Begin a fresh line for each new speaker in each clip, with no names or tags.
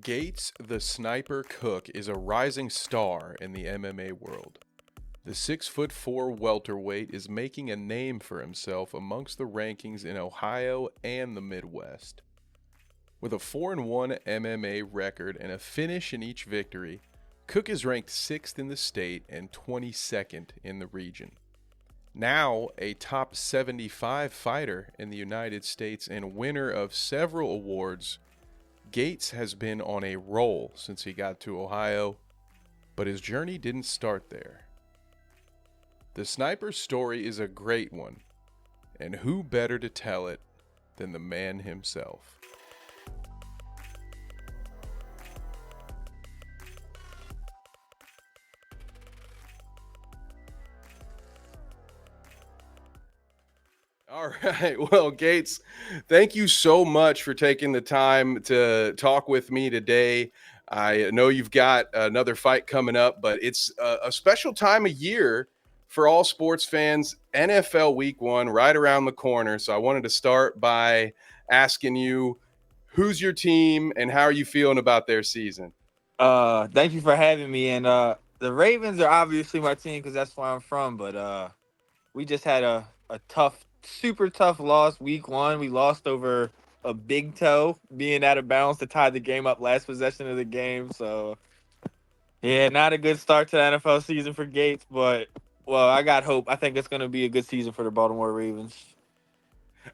Gates the Sniper Cook is a rising star in the MMA world. The 6'4" welterweight is making a name for himself amongst the rankings in Ohio and the Midwest. With a 4-1 MMA record and a finish in each victory, Cook is ranked 6th in the state and 22nd in the region. Now a top 75 fighter in the United States and winner of several awards, Gates has been on a roll since he got to Ohio, but his journey didn't start there. The Sniper's story is a great one, and who better to tell it than the man himself? All right. Well, Gates, thank you so much for taking the time to talk with me today. I know you've got another fight coming up, but it's a special time of year for all sports fans. NFL Week 1 right around the corner. So I wanted to start by asking you, who's your team and how are you feeling about their season?
Thank you for having me. And the Ravens are obviously my team because that's where I'm from. But we just had a tough, super tough loss week 1. We lost over a big toe being out of bounds to tie the game up last possession of the game. So yeah, not a good start to the NFL season for Gates. But well, I got hope. I think it's going to be a good season for the Baltimore Ravens.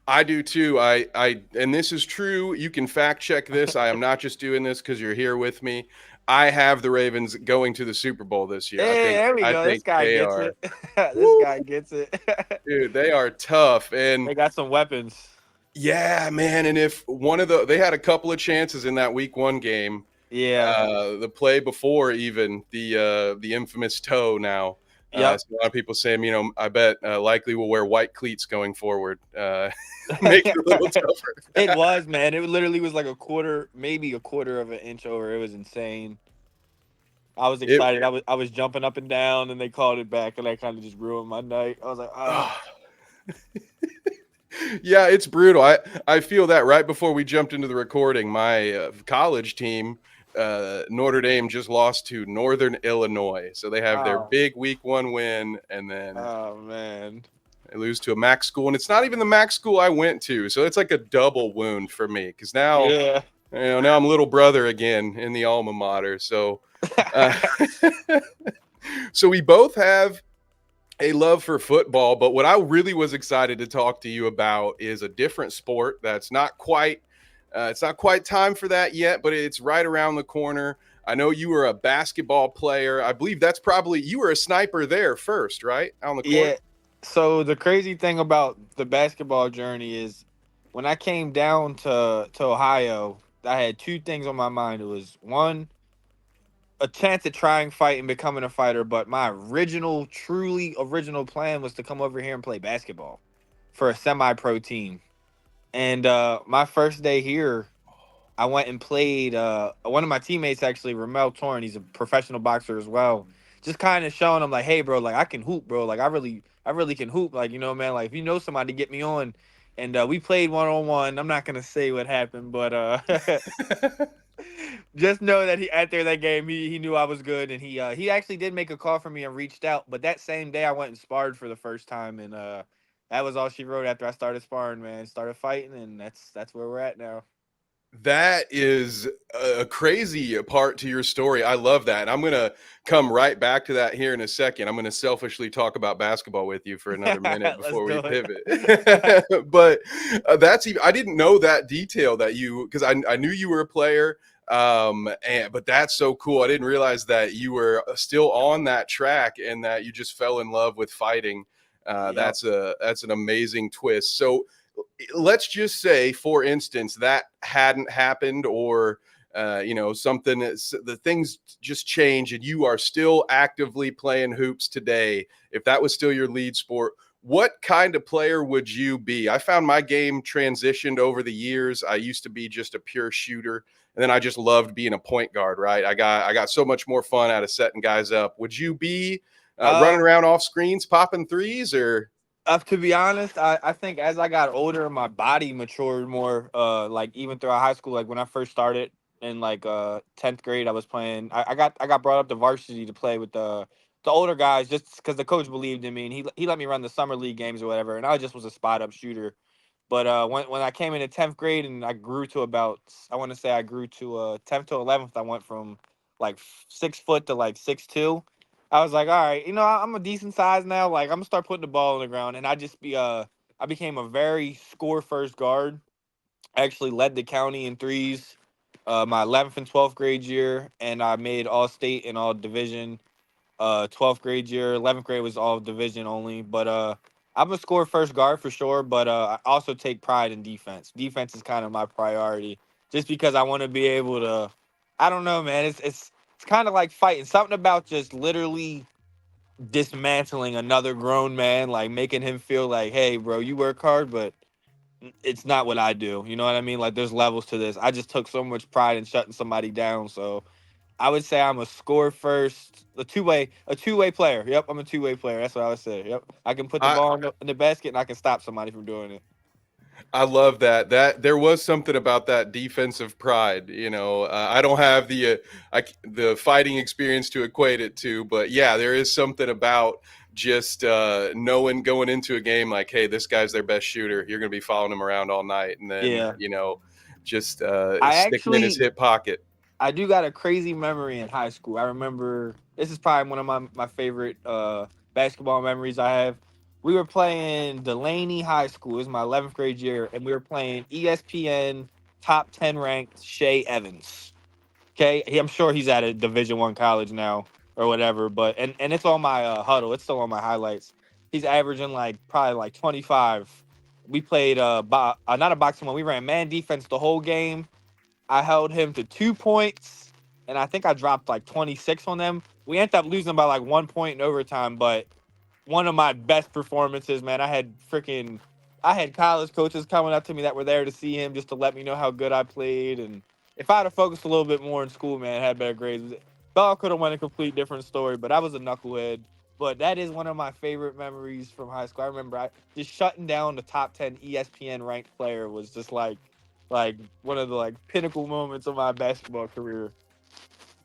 I do too. And this is true. You can fact check this. I am not just doing this because you're here with me. I have the Ravens going to the Super Bowl this year.
Hey, there we
I
go. This
think
guy
they
gets
are,
it. This
woo,
guy gets it.
dude, they are tough. And
They got some weapons.
yeah, man. And if they had a couple of chances in that week 1 game,
Yeah.
the play before even the infamous toe now.
Yep.
So a lot of people saying, I bet likely will wear white cleats going forward. Make it a little tougher.
It was, man. It literally was like a quarter, maybe a quarter of an inch over. It was insane. I was
It,
excited. I was jumping up and down, and they called it back, and that kind of just ruined my night. I was like, ah.
yeah, it's brutal. I feel that right before we jumped into the recording, my college team, Notre Dame, just lost to Northern Illinois. So they have their
Oh,
big week 1 win, and then
oh man.
they lose to a MAC school. And it's not even the MAC school I went to. So it's like a double wound for me because
Yeah.
now I'm little brother again in the alma mater. So, uh, so we both have a love for football, but what I really was excited to talk to you about is a different sport that's not quite it's not quite time for that yet, but it's right around the corner. I know you were a basketball player. I believe you were a sniper there first, right? On the court?
Yeah. So the crazy thing about the basketball journey is when I came down to Ohio, I had two things on my mind. It was one, a chance at trying fight and becoming a fighter, but my original, truly original plan was to come over here and play basketball for a semi-pro team. And my first day here, I went and played. One of my teammates actually, Ramel Torn. He's a professional boxer as well. Just kind of showing him like, hey, bro, like I can hoop, bro. Like I really can hoop. Like man, like if you know somebody, get me on. And we played 1-on-1. I'm not gonna say what happened, but just know that he after that game, he knew I was good, and he actually did make a call for me and reached out. But that same day, I went and sparred for the first time, and that was all she wrote after I started sparring, man. Started fighting, and that's where we're at now.
That is a crazy part to your story. I love that. And I'm going to come right back to that here in a second. I'm going to selfishly talk about basketball with you for another minute
Let's
before we
do it.
pivot. But I didn't know that detail because I knew you were a player. But that's so cool. I didn't realize that you were still on that track and that you just fell in love with fighting.
Yep.
That's an amazing twist. So, let's just say, for instance, that hadn't happened, or something, the things just change and you are still actively playing hoops today. If that was still your lead sport, what kind of player would you be? I found my game transitioned over the years. I used to be just a pure shooter, and then I just loved being a point guard, right? I got so much more fun out of setting guys up. Would you be running
Uh,
around off screens popping threes, or
to be honest, I think as I got older, my body matured more. Like even throughout high school, like when I first started, in like 10th grade. I was playing. I got brought up to varsity to play with the older guys just because the coach believed in me, and he let me run the summer league games or whatever. And I just was a spot up shooter. But when I came into 10th grade and I grew to about, I want to say I grew to 10th to 11th, I went from like 6 foot to like 6'2". I was like, all right, I'm a decent size now. Like I'm gonna start putting the ball on the ground, and I became a very score first guard. I actually led the county in threes my 11th and 12th grade year, and I made all state and all division 12th grade year. 11th grade was all division only, but I'm a score first guard for sure, but I also take pride in defense. Defense is kind of my priority just because I want to be able to, I don't know, man. It's kind of like fighting. Something about just literally dismantling another grown man, like making him feel like, hey, bro, you work hard, but it's not what I do. You know what I mean? Like there's levels to this. I just took so much pride in shutting somebody down. So I would say I'm a score first, a two way player. Yep, I'm a two-way player. That's what I would say. Yep, I can put the
I
ball in the basket and I can stop somebody from doing it.
I love that. That there was something about that defensive pride. I don't have the fighting experience to equate it to, but yeah, there is something about just knowing going into a game like, hey, this guy's their best shooter. You're going to be following him around all night, and then
Yeah,
just
I
sticking in his
actually
hip pocket.
I do got a crazy memory in high school. I remember this is probably one of my favorite basketball memories I have. We were playing Delaney High School. It was my 11th grade year, and we were playing ESPN top 10 ranked Shea Evans. Okay, I'm sure he's at a Division 1 college now or whatever. But and it's on my huddle. It's still on my highlights. He's averaging like probably like 25. We played not a boxing one. We ran man defense the whole game. I held him to 2 points, and I think I dropped like 26 on them. We ended up losing by like 1 point in overtime, but one of my best performances, man. I had college coaches coming up to me that were there to see him just to let me know how good I played. And if I'd have focused a little bit more in school, man, had better grades, ball could have went a complete different story. But I was a knucklehead. But that is one of my favorite memories from high school. I remember just shutting down the top 10 ESPN ranked player was just like one of the like pinnacle moments of my basketball career.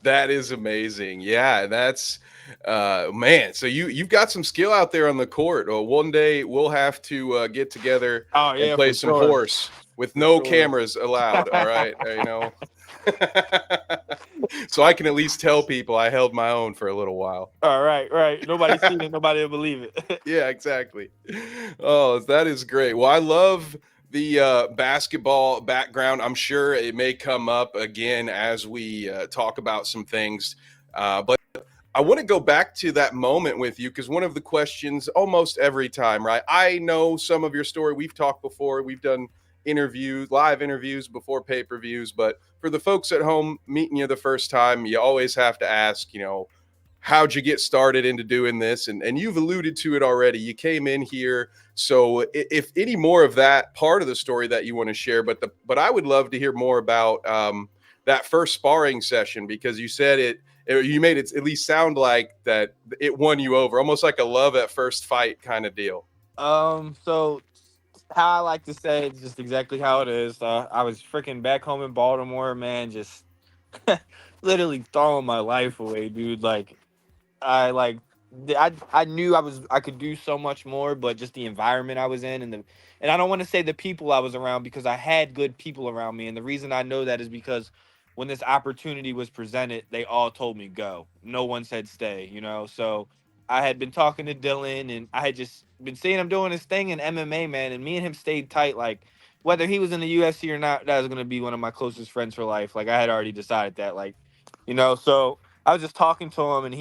That is amazing. Yeah, that's man. So you've got some skill out there on the court. One day we'll have to get together
Oh
and
yeah,
play
for
some
sure,
horse with
for
no
sure.
cameras allowed. All right, so I can at least tell people I held my own for a little while.
All right, right. Nobody's seen it. Nobody will believe it.
Yeah, exactly. Oh, that is great. Well, I love the basketball background. I'm sure it may come up again as we talk about some things. But I want to go back to that moment with you because one of the questions almost every time, right? I know some of your story. We've talked before. We've done interviews, live interviews before pay-per-views. But for the folks at home meeting you the first time, you always have to ask, how'd you get started into doing this? And you've alluded to it already. You came in here. So if any more of that part of the story that you want to share, but I would love to hear more about that first sparring session because you said you made it at least sound like that it won you over, almost like a love at first fight kind of deal.
So how I like to say it's just exactly how it is. I was freaking back home in Baltimore, man, just literally throwing my life away, dude. Like I like I knew I could do so much more, but just the environment I was in and I don't want to say the people I was around because I had good people around me, and the reason I know that is because when this opportunity was presented, they all told me go. No one said stay, So I had been talking to Dylan, and I had just been seeing him doing his thing in MMA, man, and me and him stayed tight. Like whether he was in the UFC or not, that was gonna be one of my closest friends for life. Like I had already decided that, So I was just talking to him, and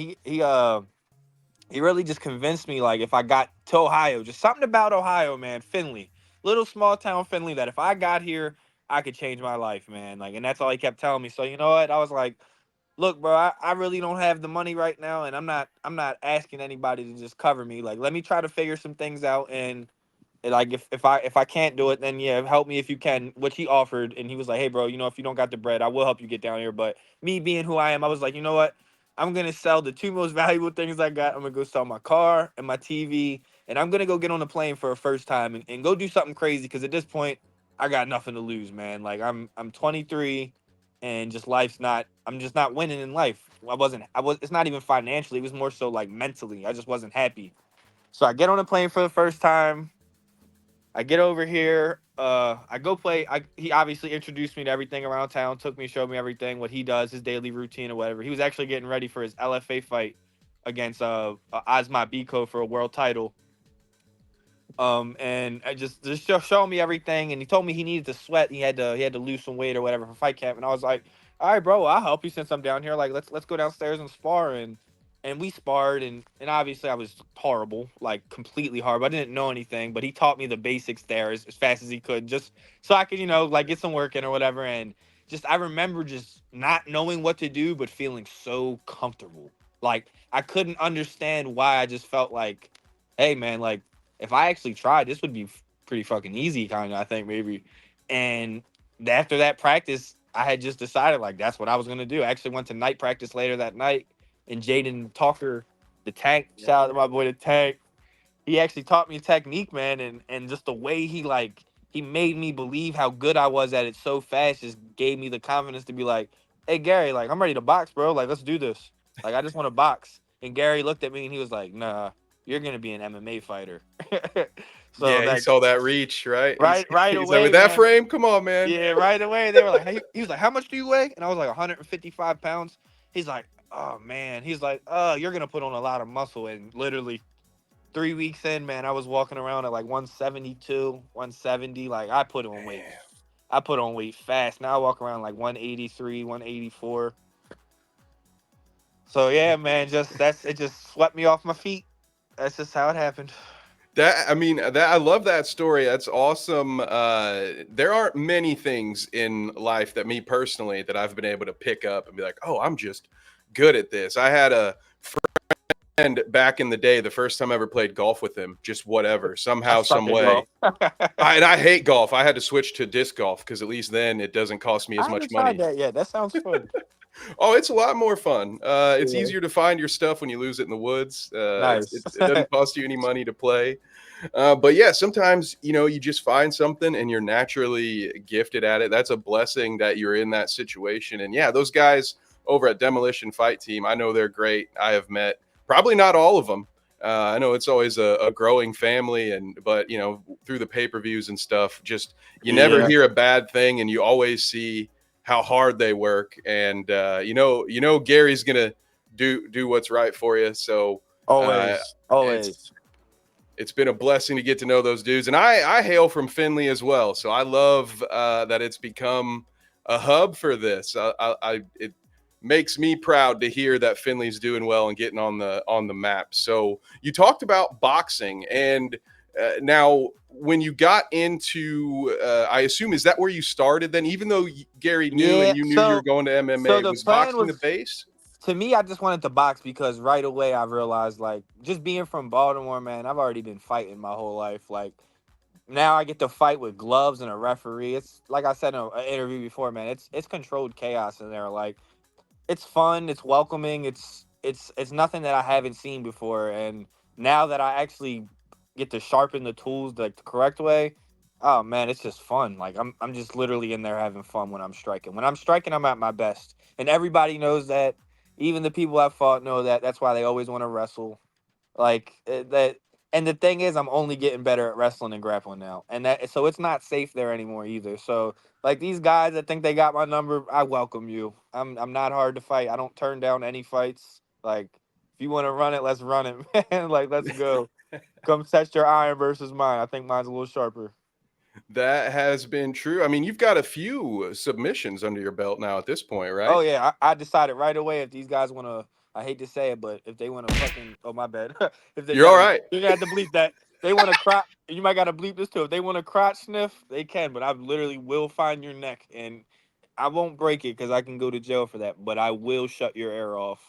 he really just convinced me, like, if I got to Ohio, just something about Ohio, man, Findlay, little small town Findlay, that if I got here, I could change my life, man. Like, and that's all he kept telling me. So you know what? I was like, look, bro, I really don't have the money right now, and I'm not asking anybody to just cover me. Like, let me try to figure some things out, and like if I can't do it, then yeah, help me if you can. Which he offered, and he was like, hey, bro, if you don't got the bread, I will help you get down here. But me being who I am, I was like, you know what? I'm gonna sell the two most valuable things I got. I'm gonna go sell my car and my TV, and I'm gonna go get on a plane for a first time and go do something crazy. Because at this point, I got nothing to lose, man. Like I'm 23, and just I'm just not winning in life. It's not even financially, it was more so like mentally. I just wasn't happy. So I get on a plane for the first time. I get over here. I go play. He obviously introduced me to everything around town. Took me, showed me everything, what he does, his daily routine or whatever. He was actually getting ready for his LFA fight against Asmat Biko for a world title. And I just showing me everything, and he told me he needed to sweat. He had to lose some weight or whatever for fight camp. And I was like, all right, bro, I'll help you since I'm down here. Like, let's go downstairs and spar. And we sparred, and obviously I was horrible, like completely horrible. I didn't know anything, but he taught me the basics there as fast as he could, just so I could, like get some work in or whatever. And just I remember just not knowing what to do, but feeling so comfortable. Like I couldn't understand why. I just felt like, hey man, like if I actually tried, this would be pretty fucking easy, kind of. I think maybe. And after that practice, I had just decided like that's what I was gonna do. I actually went to night practice later that night, and Jaden Talker, the tank, shout out to my boy the tank. He actually taught me technique, man, and just the way he made me believe how good I was at it so fast, just gave me the confidence to be like, hey Gary, like I'm ready to box, bro. Like let's do this. Like I just want to box. And Gary looked at me and he was like, nah, you're gonna be an MMA fighter. So
Yeah, he
like
saw that reach, right?
right
He's like, with
away,
that
man.
frame, come on, man.
Yeah, right away. They were like, he was like, how much do you weigh? And I was like 155 pounds. He's like, oh man. He's like, you're gonna put on a lot of muscle. And literally 3 weeks in, man, I was walking around at like 172, 170. Like I put on weight.
Damn.
I put on weight fast. Now I walk around like 183, 184. So yeah, man, it just swept me off my feet. That's just how it happened.
That I love that story. That's awesome. There aren't many things in life that me personally that I've been able to pick up and be like, oh, I'm just good at this. I had a friend back in the day, the first time I ever played golf with him, just whatever,
I
somehow,
suck
some
at
way.
golf.
I hate golf. I had to switch to disc golf because at least then it doesn't cost me
I
as much
haven't tried
money.
that yet. That sounds fun.
Oh, it's a lot more fun. It's
Yeah.
easier to find your stuff when you lose it in the woods.
Nice.
It doesn't cost you any money to play. But yeah, sometimes you just find something and you're naturally gifted at it. That's a blessing that you're in that situation. And yeah, those guys over at Demolition Fight Team, I know they're great. I have met probably not all of them. I know it's always a growing family, but through the pay-per-views and stuff, just you never
Yeah.
hear a bad thing, and you always see how hard they work. And Gary's gonna do what's right for you. So uh,
Always.
it's
Always.
it's been a blessing to get to know those dudes. And I hail from Findlay as well, so I love that it's become a hub for this. It makes me proud to hear that Findlay's doing well and getting on the map. So you talked about boxing, and now when you got into, I assume, is that where you started then? Even though Gary knew and
Yeah.
you knew you were
So
going to
so
MMA,
the
was
plan
boxing the
was,
base?
to me, I just wanted to box because right away I realized, like, just being from Baltimore, man, I've already been fighting my whole life. Like, now I get to fight with gloves and a referee. It's like I said in an interview before, man. It's controlled chaos in there. Like, it's fun, it's welcoming, it's nothing that I haven't seen before. And now that I actually get to sharpen the tools like the correct way, oh man, it's just fun. Like I'm just literally in there having fun when I'm striking. When I'm striking, I'm at my best. And everybody knows that. Even the people I've fought know that. That's why they always want to wrestle. Like that. And the thing is, I'm only getting better at wrestling and grappling now, and that so it's not safe there anymore either. So like these guys that think they got my number, I welcome you. I'm not hard to fight. I don't turn down any fights. Like if you want to run it, let's run it, man. Like let's go. Come test your iron versus mine. I think mine's a little sharper.
That has been true. I mean, you've got a few submissions under your belt now at this point,
Oh
right?
yeah, I decided right away if these guys want to. I hate to say it, but if they want to fucking, oh my bad, if they
You're all
gotta,
right.
you got to bleep that. They want to crotch. You might got to bleep this too. If they want to crotch sniff, they can. But I literally will find your neck, and I won't break it because I can go to jail for that. But I will shut your air off.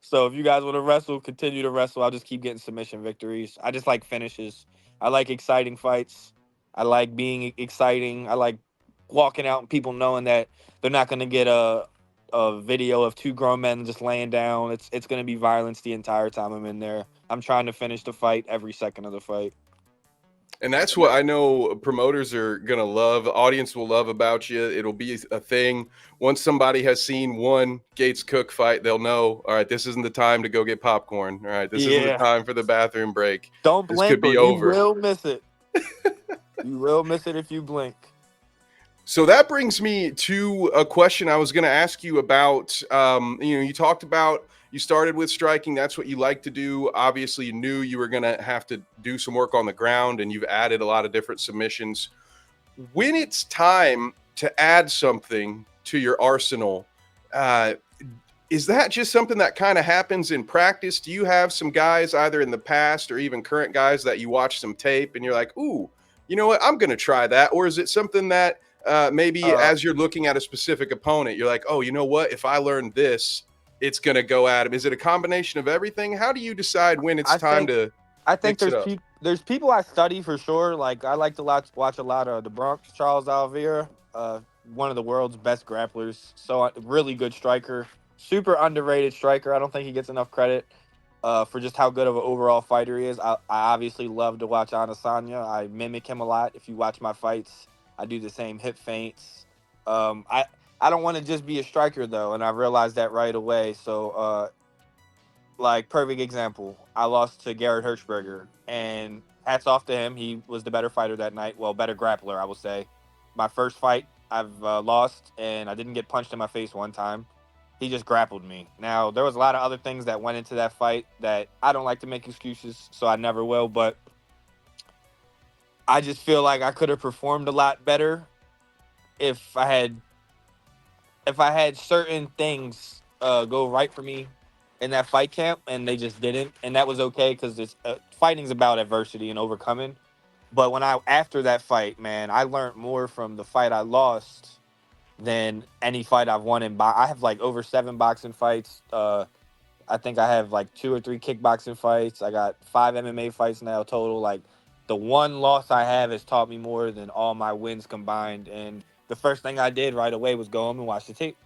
So if you guys want to wrestle, continue to wrestle. I'll just keep getting submission victories. I just like finishes. I like exciting fights. I like being exciting. I like walking out and people knowing that they're not going to get a video of two grown men just laying down. It's going to be violence the entire time I'm in there. I'm trying to finish the fight every second of the fight.
And that's what I know promoters are going to love. The audience will love about you. It'll be a thing. Once somebody has seen one Gates Cook fight, they'll know, all right, this isn't the time to go get popcorn. All right, this isn't the
Yeah.
time for the bathroom break.
Don't
This could
blink or
be
you
over.
will miss it. You will miss it if you blink.
So that brings me to a question I was going to ask you about. You talked about you started with striking. That's what you like to do. Obviously, you knew you were going to have to do some work on the ground, and you've added a lot of different submissions. When it's time to add something to your arsenal, uh, is that just something that kind of happens in practice? Do you have some guys either in the past or even current guys that you watch some tape and you're like, ooh, you know what, I'm going to try that? Or is it something that maybe
Uh,
as you're looking at a specific opponent, you're like, oh, you know what, if I learn this, it's going to go at him? Is it a combination of everything? How do you decide when it's
I
time
think
to
I think
mix it up?
there's people I study for sure. Like I like to watch a lot of the Bronx Charles Oliveira, one of the world's best grapplers. So really good striker, super underrated striker. I don't think he gets enough credit for just how good of an overall fighter he is. I obviously love to watch Adesanya. I mimic him a lot. If you watch my fights, I do the same hip feints. I don't want to just be a striker though, and I realized that right away. So like perfect example, I lost to Garrett Hirschberger, and hats off to him. He was the better fighter that night. Well, better grappler, I will say. My first fight, I've lost, and I didn't get punched in my face one time. He just grappled me. Now there was a lot of other things that went into that fight that I don't like to make excuses, so I never will. But I just feel like I could have performed a lot better if I had certain things go right for me in that fight camp, and they just didn't, and that was okay because it's fighting's about adversity and overcoming. But when I after that fight, man, I learned more from the fight I lost than any fight I've won in. I have like over 7 boxing fights. I think I have like 2 or 3 kickboxing fights. I got 5 MMA fights now total. Like the one loss I have has taught me more than all my wins combined. And the first thing I did right away was go home and watch the tape,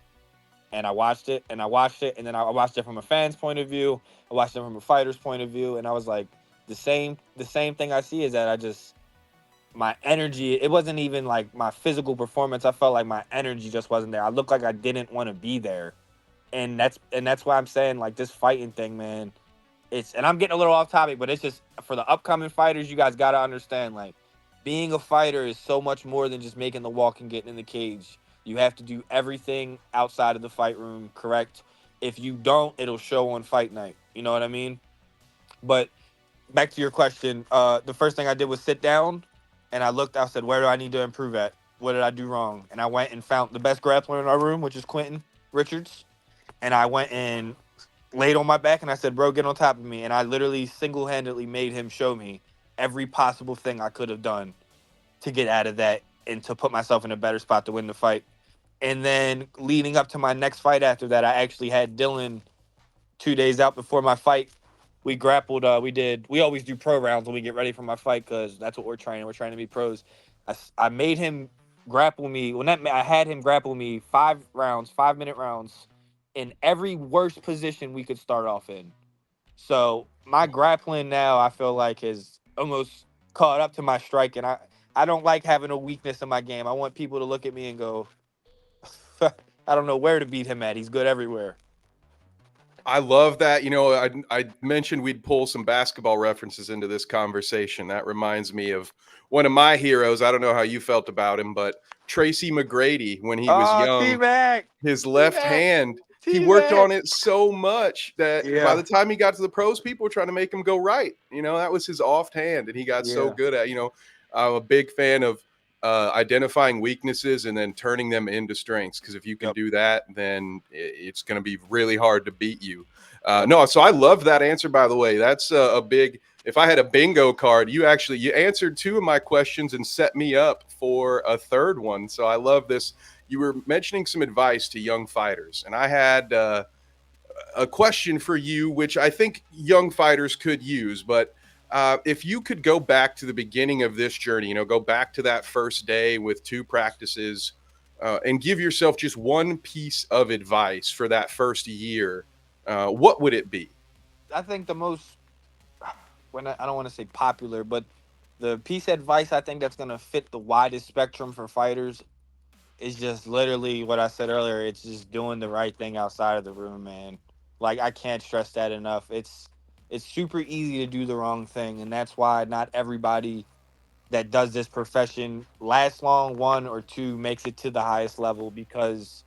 and I watched it and I watched it and then I watched it from a fan's point of view. I watched it from a fighter's point of view, and I was like, the same thing I see is that I just my energy. It wasn't even like my physical performance. I felt like my energy just wasn't there. I looked like I didn't want to be there, and that's why I'm saying like this fighting thing, man. And I'm getting a little off topic, but it's just for the upcoming fighters. You guys got to understand, like, being a fighter is so much more than just making the walk and getting in the cage. You have to do everything outside of the fight room correct. If you don't, it'll show on fight night. You know what I mean? But back to your question, the first thing I did was sit down, and I looked. I said, "Where do I need to improve at? What did I do wrong?" And I went and found the best grappler in our room, which is Quentin Richards, and I went and laid on my back and I said, "Bro, get on top of me." And I literally single-handedly made him show me every possible thing I could have done to get out of that and to put myself in a better spot to win the fight. And then leading up to my next fight after that, I actually had Dylan 2 days out before my fight. We grappled. We always do pro rounds when we get ready for my fight because that's what we're training. We're trying to be pros. I made him grapple me. I had him grapple me 5 rounds, 5-minute rounds, in every worst position we could start off in. So my grappling now, I feel like, is almost caught up to my striking. I don't like having a weakness in my game. I want people to look at me and go, I don't know where to beat him at. He's good everywhere.
I love that. I mentioned we'd pull some basketball references into this conversation. That reminds me of one of my heroes. I don't know how you felt about him, but Tracy McGrady, when he was
Oh, T
young,
Mac,
his
T
left
Mac,
hand, he
T
worked
Mac.
on it so much that by
Yeah,
the time he got to the pros, people were trying to make him go right. That was his off hand, and he got so
yeah,
good at. I'm a big fan of identifying weaknesses and then turning them into strengths. Because if you can
yep,
do that, then it's going to be really hard to beat you.
yep.
No, so I love that answer. By the way, that's a big. If I had a bingo card, you answered 2 of my questions and set me up for a third one. So I love this. You were mentioning some advice to young fighters, and I had a question for you, which I think young fighters could use. But if you could go back to the beginning of this journey, go back to that first day with 2 practices, and give yourself just one piece of advice for that first year, what would it be?
I think the most, I don't want to say popular, but The piece of advice I think that's gonna fit the widest spectrum for fighters is just literally what I said earlier. It's just doing the right thing outside of the room, man. Like I can't stress that enough. It's super easy to do the wrong thing, and that's why not everybody that does this profession lasts long. One or two makes it to the highest level because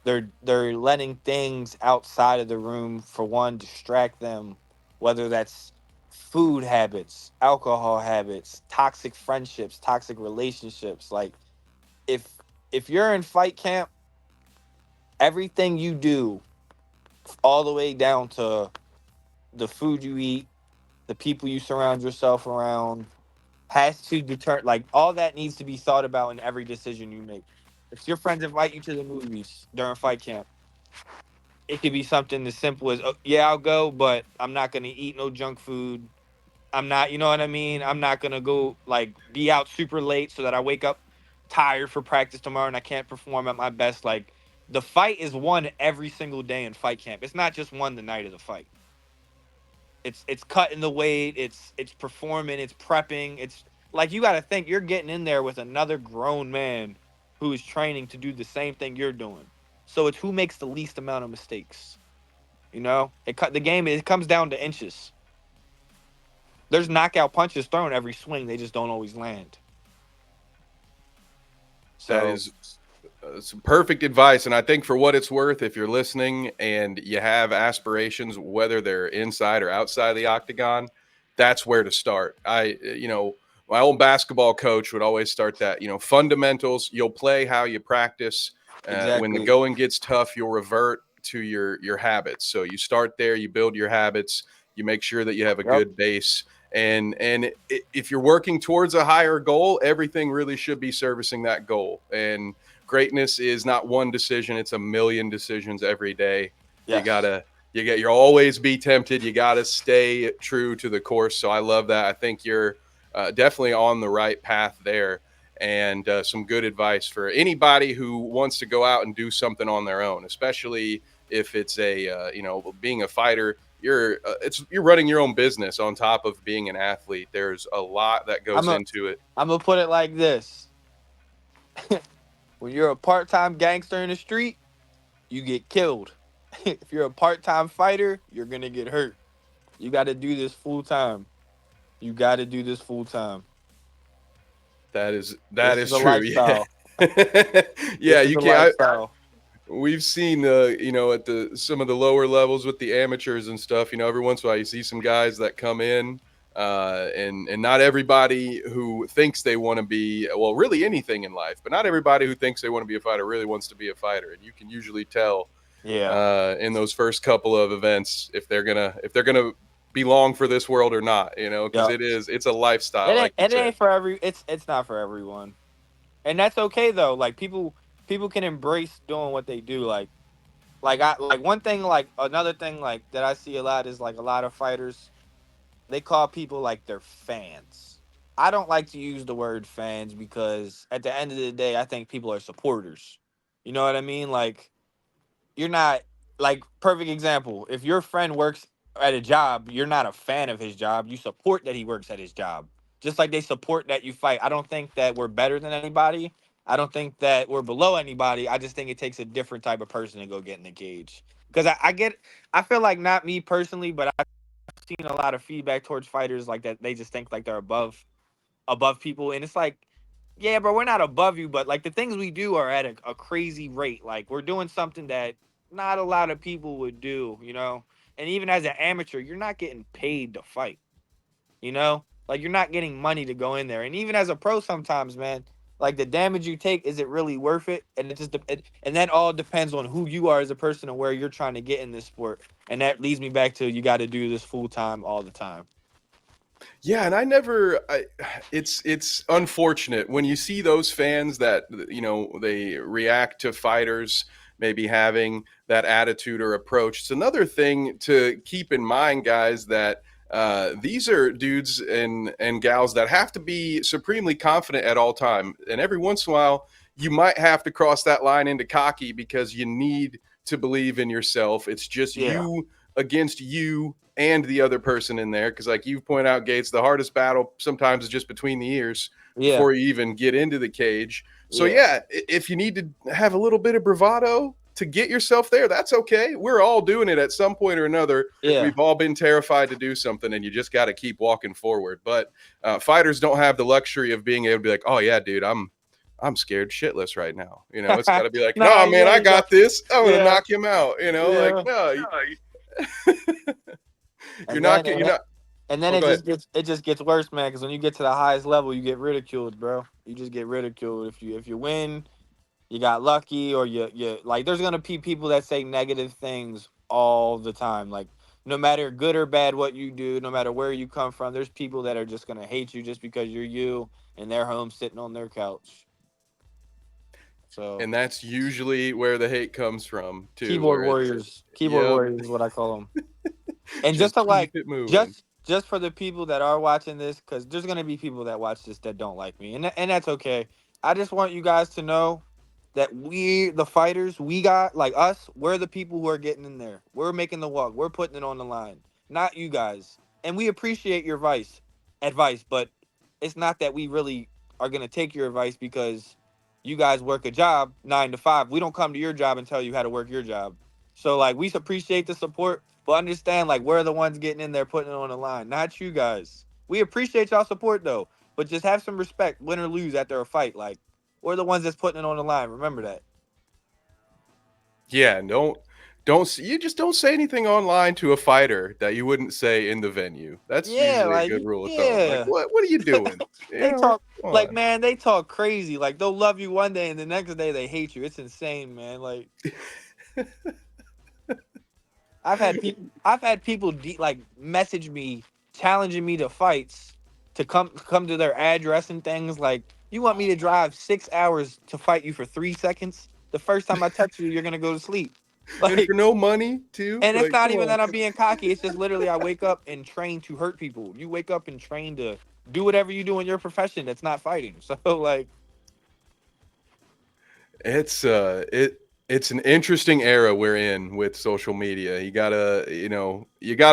they're letting things outside of the room for one distract them, whether that's food habits, alcohol habits, toxic friendships, toxic relationships. Like if if you're in fight camp, everything you do, all the way down to the food you eat, the people you surround yourself around, has to deter, like all that needs to be thought about in every decision you make. If your friends invite you to the movies during fight camp, it could be something as simple as, oh, yeah, I'll go, but I'm not gonna eat no junk food. I'm not, you know what I mean? I'm not gonna go like be out super late so that I wake up tired for practice tomorrow and I can't perform at my best. Like the fight is won every single day in fight camp. It's not just won the night of the fight. It's cutting the weight, it's performing, it's prepping. It's like you got to think you're getting in there with another grown man who is training to do the same thing you're doing. So it's who makes the least amount of mistakes. You know, it cut the game. It comes down to inches. There's knockout punches thrown every swing. They just don't always land.
That
So
is some perfect advice. And I think for what it's worth, if you're listening and you have aspirations, whether they're inside or outside the octagon, that's where to start. My old basketball coach would always start that, fundamentals, you'll play how you practice. When the
exactly.
going gets tough, you'll revert to your habits. So you start there, you build your habits, you make sure that you have a
Yep.
good base. And if you're working towards a higher goal, everything really should be servicing that goal. And greatness is not one decision, it's a million decisions every day. You
Yes.
gotta you'll always be tempted. You gotta stay true to the course. So I love that. I think you're definitely on the right path there. And some good advice for anybody who wants to go out and do something on their own, especially if it's being a fighter. You're running your own business on top of being an athlete. There's a lot that
I'm
goes
a
into it.
I'm gonna put it like this: when you're a part-time gangster in the street, you get killed. If you're a part-time fighter, you're gonna get hurt. You got to do this full time. You got to do this full time.
That
This is
is
a
true. Yeah.
lifestyle.
Yeah,
This is
you
a
can't.
lifestyle.
We've seen, at the some of the lower levels with the amateurs and stuff. Every once in a while you see some guys that come in, and not everybody who thinks they want to be, well, really anything in life, but not everybody who thinks they want to be a fighter really wants to be a fighter, and you can usually tell
Yeah.
in those first couple of events if they're gonna belong for this world or not. Because
Yep.
it's a lifestyle, like you
It
said.
ain't for every. It's not for everyone, and that's okay though. Like people can embrace doing what they do. Like one thing, like another thing, like that I see a lot is like a lot of fighters, they call people like their fans. I don't like to use the word fans because at the end of the day, I think people are supporters. You know what I mean? Like you're not, like, perfect example. If your friend works at a job, you're not a fan of his job. You support that he works at his job. Just like they support that you fight. I don't think that we're better than anybody. I don't think that we're below anybody. I just think it takes a different type of person to go get in the cage. Because I feel like, not me personally, but I've seen a lot of feedback towards fighters like that. They just think like they're above people, and it's like, yeah, bro, we're not above you, but like the things we do are at a crazy rate. Like we're doing something that not a lot of people would do, you know. And even as an amateur, you're not getting paid to fight, you know. Like you're not getting money to go in there. And even as a pro, sometimes, man, like the damage you take, is it really worth it? And and that all depends on who you are as a person and where you're trying to get in this sport. And that leads me back to, you got to do this full time all the time.
Yeah, and it's unfortunate when you see those fans that they react to fighters maybe having that attitude or approach. It's another thing to keep in mind, guys, that these are dudes and gals that have to be supremely confident at all time, and every once in a while you might have to cross that line into cocky because you need to believe in yourself. It's just
Yeah.
you against you and the other person in there. Because, like you point out, Gates, the hardest battle sometimes is just between the ears
Yeah,
before you even get into the cage. So,
yeah,
yeah, if you need to have a little bit of bravado to get yourself there, that's okay. We're all doing it at some point or another.
yeah.
We've all been terrified to do something, and you just got to keep walking forward. But fighters don't have the luxury of being able to be like, oh, yeah, dude, I'm scared shitless right now. It's got to be like,
Nah,
nah, man,
yeah,
I
you got,
got this. I'm gonna
yeah,
knock him out. Like
yeah.
no, you're
And
not.
then
You're not.
and then
Oh, go ahead.
it just gets worse, man. Because when you get to the highest level, you get ridiculed, bro. You just get ridiculed if you win. You got lucky, or you like. There's gonna be people that say negative things all the time. Like no matter good or bad what you do, no matter where you come from, there's people that are just gonna hate you just because you're you and they're home sitting on their couch. So
And that's usually where the hate comes from too.
keyboard
Where it's
warriors, keyboard
yep,
warriors is what I call them. And just
just
to
keep
like,
it moving.
just for the people that are watching this, because there's gonna be people that watch this that don't like me, and that's okay. I just want you guys to know that we, the fighters, we got like us. We're the people who are getting in there. We're making the walk. We're putting it on the line, not you guys. And we appreciate your advice, but it's not that we really are gonna take your advice because you guys work a job 9 to 5. We don't come to your job and tell you how to work your job. So like we appreciate the support, but understand like we're the ones getting in there putting it on the line, not you guys. We appreciate y'all support though, but just have some respect, win or lose after a fight. Like we're the ones that's putting it on the line. Remember that.
Yeah, don't you just don't say anything online to a fighter that you wouldn't say in the venue. That's
Yeah,
usually a
like
good rule of thumb. Like,
yeah.
what are you doing?
They talk
Come
like
on.
man, they talk crazy. Like they'll love you one day and the next day they hate you. It's insane, man. Like I've had people like message me challenging me to fights to come to their address and things like you want me to drive 6 hours to fight you for 3 seconds? The first time I touch you, you're gonna go to sleep.
And
Like,
for no money too.
and it's
Like,
not
come
even
on.
that I'm being cocky. It's just literally I wake up and train to hurt people. You wake up and train to do whatever you do in your profession that's not fighting. So like,
It's an interesting era we're in with social media. You gotta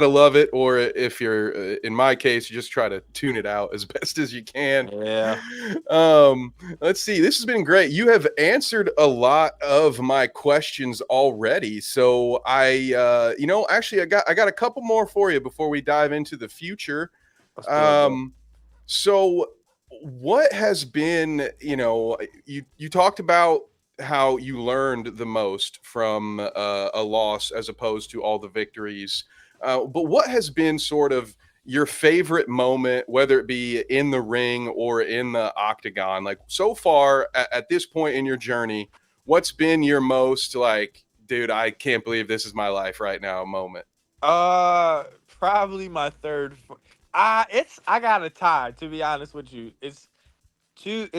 love it, or if you're in my case, you just try to tune it out as best as you can.
yeah,
Um, let's see. This has been great. You have answered a lot of my questions already. So actually, I got a couple more for you before we dive into the future.
let's do it, bro.
Um, so what has been, you talked about how you learned the most from a loss as opposed to all the victories. But what has been sort of your favorite moment, whether it be in the ring or in the octagon? Like so far at this point in your journey, what's been your most like, dude, I can't believe this is my life right now moment?
Probably my third. I got a tie to be honest with you. It's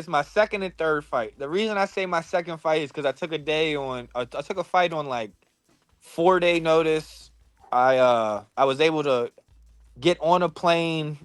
my second and third fight. The reason I say my second fight is because I took a day on. I took a fight on like 4 day notice. I was able to get on a plane,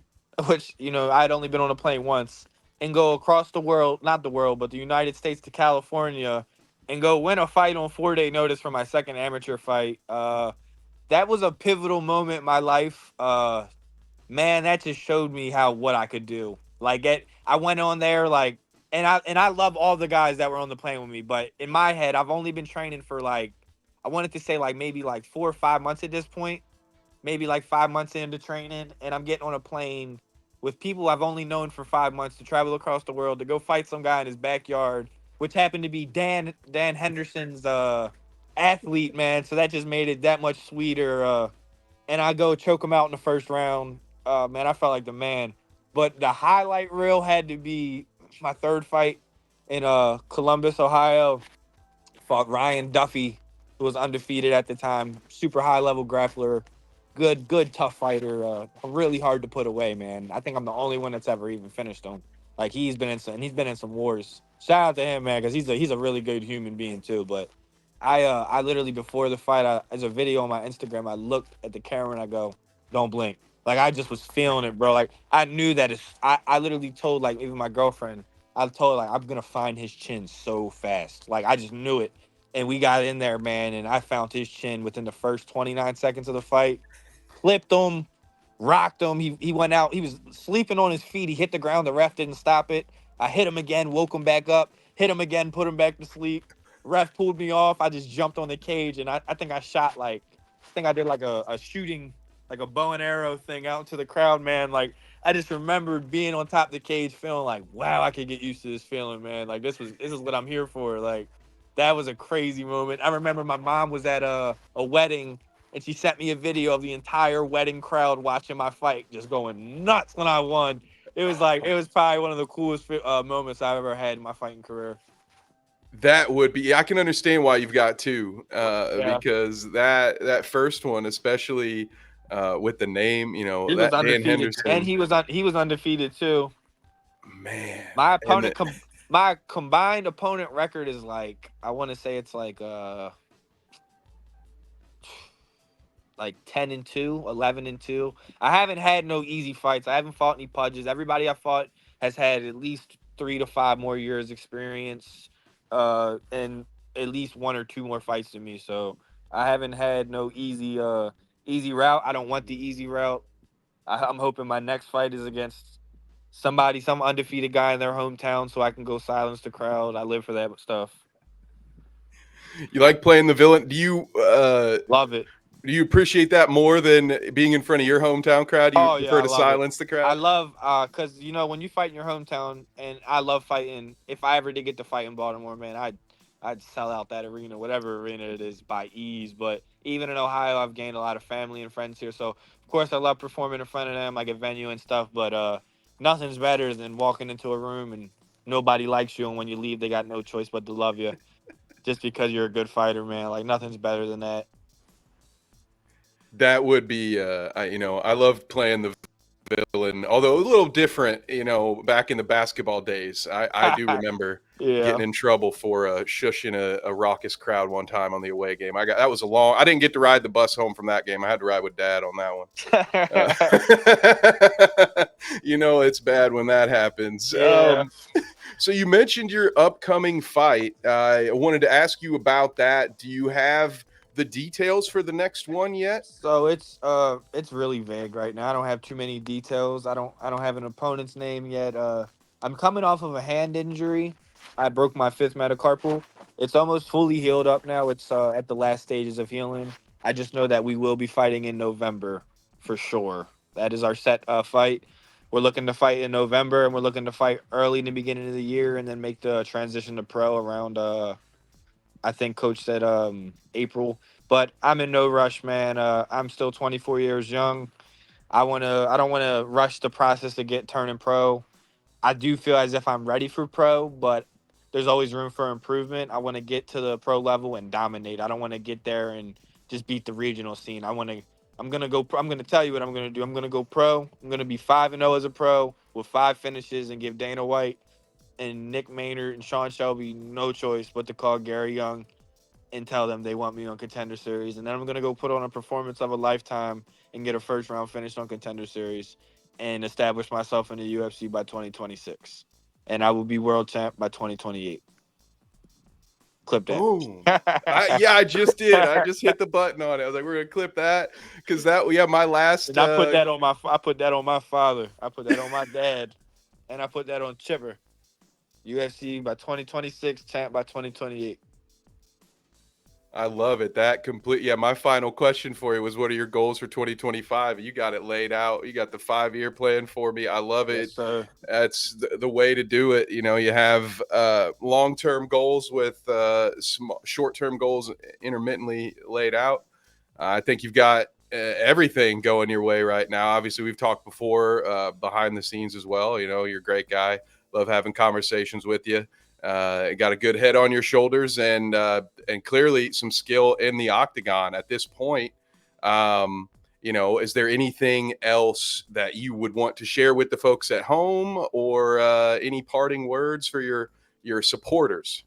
which I'd only been on a plane once, and go across the world, not the world, but the United States to California, and go win a fight on 4 day notice for my second amateur fight. That was a pivotal moment in my life. Man, that just showed me how what I could do. Like I went on there like, and I love all the guys that were on the plane with me, but in my head, I've only been training for like, I wanted to say like maybe like 4 or 5 months at this point, maybe like 5 months into training, and I'm getting on a plane with people I've only known for 5 months to travel across the world to go fight some guy in his backyard, which happened to be Dan Henderson's athlete, man. So that just made it that much sweeter. And I go choke him out in the first round. Man, I felt like the man. But the highlight reel had to be my third fight in Columbus, Ohio. Fought Ryan Duffy, who was undefeated at the time. Super high level grappler, good tough fighter. Really hard to put away, man. I think I'm the only one that's ever even finished him. Like he's been in some wars. Shout out to him, man, because he's a really good human being too. But I literally before the fight, as a video on my Instagram, I looked at the camera and I go, "Don't blink." Like I just was feeling it, bro. Like I knew that I literally told like even my girlfriend, I told her like I'm gonna find his chin so fast. Like I just knew it. and we got in there, man, and I found his chin within the first 29 seconds of the fight. Clipped him, rocked him. He went out. He was sleeping on his feet. He hit the ground. The ref didn't stop it. I hit him again, woke him back up, hit him again, put him back to sleep. Ref pulled me off. I just jumped on the cage, and I think I shot like, I think I did like a shooting, like a bow and arrow thing out into the crowd, man. Like, I just remember being on top of the cage, feeling like, wow, I could get used to this feeling, man. Like, this is what I'm here for. Like, that was a crazy moment. I remember my mom was at a wedding, and she sent me a video of the entire wedding crowd watching my fight, just going nuts when I won. It was like, it was probably one of the coolest moments I've ever had in my fighting career.
That would be. I can understand why you've got two,
Yeah,
because that first one, especially with the name,
he was
that Dan
undefeated, and
Henderson,
he was undefeated too.
man,
My
and
opponent, my combined opponent record is like, I want to say it's like 10-2, 11-2. I haven't had no easy fights. I haven't fought any pudges. Everybody I fought has had at least 3 to 5 more years experience, and at least one or two more fights than me. So I haven't had no easy route. I don't want the easy route. I'm hoping my next fight is against some undefeated guy in their hometown, so I can go silence the crowd. I live for that stuff.
you like playing the villain.
Love it.
Do you appreciate that more than being in front of your hometown crowd? Do you
Oh yeah,
prefer
I
to
love it.
silence the
I
crowd?
love cause when you fight in your hometown, and I love fighting. If I ever did get to fight in Baltimore, man, I'd sell out that arena, whatever arena it is, by ease. But even in Ohio, I've gained a lot of family and friends here. So of course I love performing in front of them, like at venue and stuff. But nothing's better than walking into a room and nobody likes you, and when you leave, they got no choice but to love you just because you're a good fighter, man. Like nothing's better than that.
That would be, I love playing the villain, although a little different, back in the basketball days. I do remember
Yeah.
getting in trouble for shushing a raucous crowd one time on the away game. I didn't get to ride the bus home from that game. I had to ride with dad on that one. It's bad when that happens.
Yeah.
So you mentioned your upcoming fight. I wanted to ask you about that. Do you have the details for the next one yet?
So it's really vague right now. I don't have too many details. I don't have an opponent's name yet. I'm coming off of a hand injury. I broke my fifth metacarpal. It's almost fully healed up now. It's at the last stages of healing. I just know that we will be fighting in November for sure. That is our set fight. We're looking to fight in November, and we're looking to fight early in the beginning of the year, and then make the transition to pro around I think coach said April, but I'm in no rush, man. I'm still 24 years young. I don't want to rush the process to get turning pro. I do feel as if I'm ready for pro, but there's always room for improvement. I want to get to the pro level and dominate. I don't want to get there and just beat the regional scene. I'm going to go I'm going to tell you what I'm going to do. I'm going to go pro. I'm going to be 5-0 as a pro with 5 finishes, and give Dana White and Nick Maynard and Sean Shelby no choice but to call Gary Young and tell them they want me on Contender Series. And then I'm gonna go put on a performance of a lifetime and get a first round finish on Contender Series and establish myself in the UFC by 2026. And I will be world champ by 2028. Clip that.
Boom. Yeah, I just did. I just hit the button on it. I was like, we're gonna clip that because my last.
And I put that on my father. I put that on my dad. And I put that on Chipper. UFC by 2026, champ by 2028.
I love it. That complete. Yeah, my final question for you was, what are your goals for 2025? You got it laid out. You got the 5-year plan for me. I love
Yes,
it.
sir.
That's the way to do it. You have long-term goals with short-term goals intermittently laid out. I think you've got everything going your way right now. Obviously, we've talked before behind the scenes as well. You're a great guy. Love having conversations with you. Got a good head on your shoulders, and clearly some skill in the octagon at this point. Is there anything else that you would want to share with the folks at home, or any parting words for your supporters?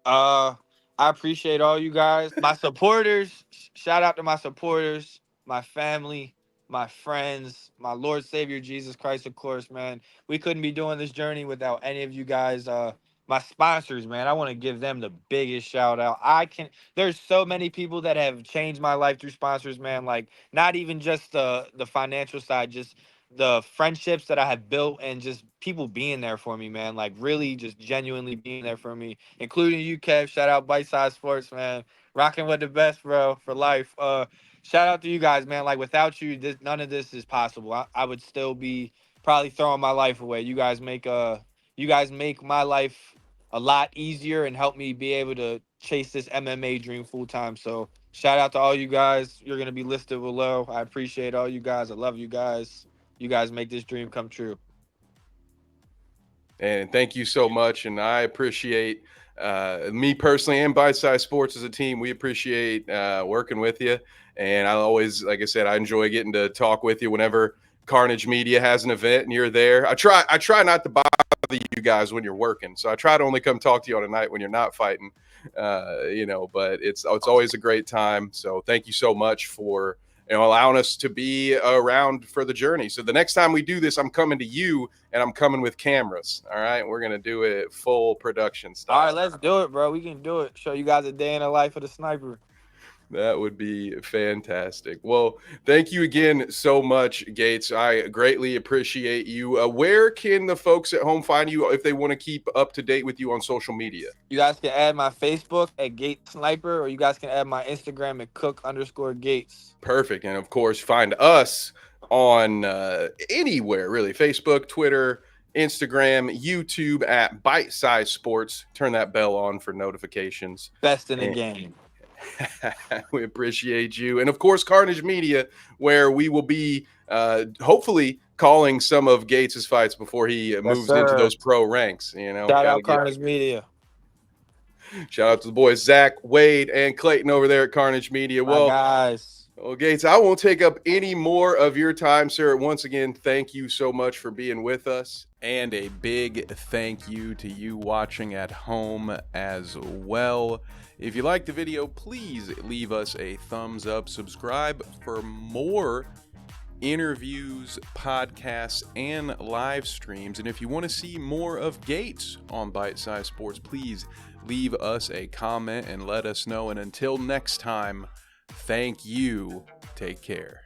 Uh, I appreciate all you guys, my supporters. Shout out to my supporters, my family, my friends, my Lord Savior Jesus Christ. Of course, man, we couldn't be doing this journey without any of you guys. my sponsors, man, I want to give them the biggest shout out. There's so many people that have changed my life through sponsors, man. Like not even just the financial side, just the friendships that I have built and just people being there for me, man. Like really just genuinely being there for me, including you, Kev. Shout out Bite Size Sports, man. Rocking with the best, bro, for life. Shout out to you guys, man. Like without you, none of this is possible. I would still be probably throwing my life away. You guys make my life a lot easier and help me be able to chase this MMA dream full time. So shout out to all you guys. You're gonna be listed below. I appreciate all you guys. I love you guys. You guys make this dream come true.
And thank you so much. And I appreciate me personally and Bite Size Sports as a team. We appreciate working with you. And I always, like I said, I enjoy getting to talk with you whenever Carnage Media has an event and you're there. I try not to bother you guys when you're working. So I try to only come talk to you on a night when you're not fighting, but it's always a great time. So thank you so much for allowing us to be around for the journey. So the next time we do this, I'm coming to you and I'm coming with cameras. All right. We're going to do it full production style.
All right, let's do it, bro. We can do it. Show you guys a day in the life of the sniper.
That would be fantastic. Well, thank you again so much, Gates. I greatly appreciate you. Where can the folks at home find you if they want to keep up to date with you on social media?
You guys can add my Facebook at Gates Sniper, or you guys can add my Instagram at Cook_Gates.
Perfect. And of course, find us on anywhere, really. Facebook, Twitter, Instagram, YouTube at Bite Size Sports. Turn that bell on for notifications.
Best in the game.
We appreciate you. And of course, Carnage Media, where we will be hopefully calling some of Gates's fights before he moves into those pro ranks.
Shout out Carnage Media.
Shout out to the boys, Zach, Wade, and Clayton over there at Carnage Media.
Well, guys.
Well, Gates, I won't take up any more of your time, sir. Once again, thank you so much for being with us. And a big thank you to you watching at home as well. If you liked the video, please leave us a thumbs up. Subscribe for more interviews, podcasts, and live streams. And if you want to see more of Gates on Bite Size Sports, please leave us a comment and let us know. And until next time, thank you. Take care.